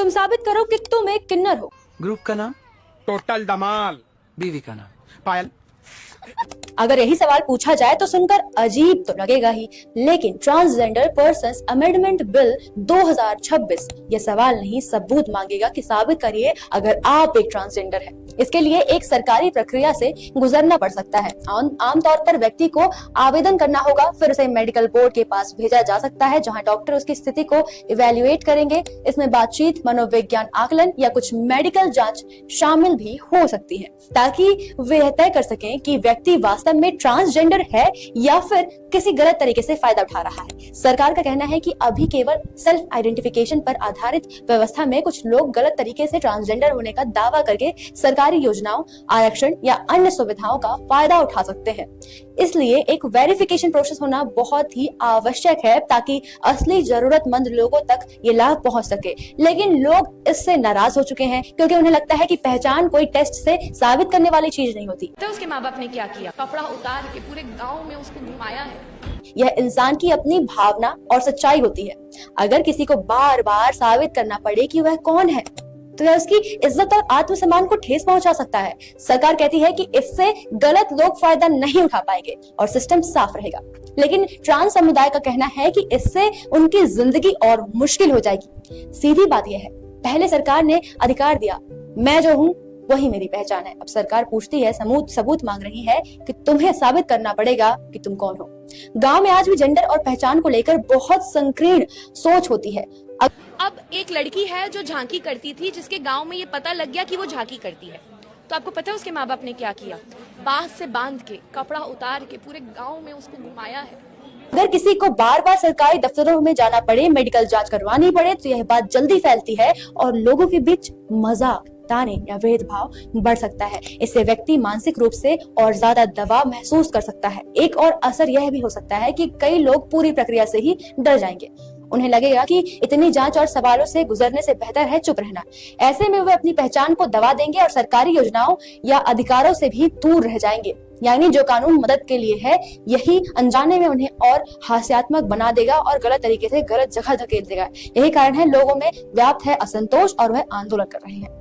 तुम साबित करो कि तुम एक किन्नर हो। ग्रुप का नाम? टोटल धमाल। बीवी का नाम? पायल। अगर यही सवाल पूछा जाए तो सुनकर अजीब तो लगेगा ही, लेकिन ट्रांसजेंडर पर्संस अमेंडमेंट बिल 2026 ये सवाल नहीं सबूत मांगेगा कि साबित करिए अगर आप एक ट्रांसजेंडर है। इसके लिए एक सरकारी प्रक्रिया से गुजरना पड़ सकता है। आमतौर पर व्यक्ति को आवेदन करना होगा, फिर उसे मेडिकल बोर्ड के पास भेजा जा सकता है जहां डॉक्टर उसकी स्थिति को इवेल्युएट करेंगे। इसमें बातचीत, मनोविज्ञान आकलन या कुछ मेडिकल जांच शामिल भी हो सकती है, ताकि वे तय कर सकें कि व्यक्ति वास्तव में ट्रांसजेंडर है या फिर किसी गलत तरीके से फायदा उठा रहा है। सरकार का कहना है कि अभी केवल सेल्फ आइडेंटिफिकेशन पर आधारित व्यवस्था में कुछ लोग गलत तरीके से ट्रांसजेंडर होने का दावा करके सरकारी योजनाओं, आरक्षण या अन्य सुविधाओं का फायदा उठा सकते हैं। इसलिए एक वेरिफिकेशन प्रोसेस होना बहुत ही आवश्यक है ताकि असली जरूरतमंद लोगों तक ये लाभ पहुंच सके। लेकिन लोग इससे नाराज हो चुके हैं क्योंकि उन्हें लगता है कि पहचान कोई टेस्ट से साबित करने वाली चीज नहीं होती। तो उसके माँ बाप ने क्या किया? कपड़ा उतार के पूरे गांव में उसको घुमाया है। यह इंसान की अपनी भावना और सच्चाई होती है। अगर किसी को बार बार साबित करना पड़े कि वह कौन है तो यह उसकी इज्जत और आत्मसम्मान को ठेस पहुंचा सकता है। सरकार कहती है कि इससे गलत लोग फायदा नहीं उठा पाएंगे और सिस्टम साफ रहेगा, लेकिन ट्रांस समुदाय का कहना है कि इससे उनकी जिंदगी और मुश्किल हो जाएगी। सीधी बात यह है, पहले सरकार ने अधिकार दिया, मैं जो हूँ वही मेरी पहचान है। अब सरकार पूछती है, सबूत मांग रही है कि तुम्हें साबित करना पड़ेगा कि तुम कौन हो। गांव में आज भी जेंडर और पहचान को लेकर बहुत संकीर्ण सोच होती है। अब एक लड़की है जो झांकी करती थी, जिसके गांव में ये पता लग गया कि वो झांकी करती है, तो आपको पता है उसके माँ बाप ने क्या किया? बांस से बांध के, कपड़ा उतार के पूरे गांव में उसको घुमाया है। अगर किसी को बार बार सरकारी दफ्तरों में जाना पड़े, मेडिकल जांच करवानी पड़े तो यह बात जल्दी फैलती है और लोगों के बीच मजाक, ताने या भेदभाव बढ़ सकता है। इससे व्यक्ति मानसिक रूप से और ज्यादा दबाव महसूस कर सकता है। एक और असर यह भी हो सकता है कि कई लोग पूरी प्रक्रिया से ही डर जाएंगे। उन्हें लगेगा कि इतनी जांच और सवालों से गुजरने से बेहतर है चुप रहना। ऐसे में वे अपनी पहचान को दबा देंगे और सरकारी योजनाओं या अधिकारों से भी दूर रह जाएंगे। यानी जो कानून मदद के लिए है, यही अनजाने में उन्हें और हास्यात्मक बना देगा और गलत तरीके से गलत जगह धकेल देगा। यही कारण है लोगों में व्याप्त है असंतोष और वह आंदोलन कर रहे हैं।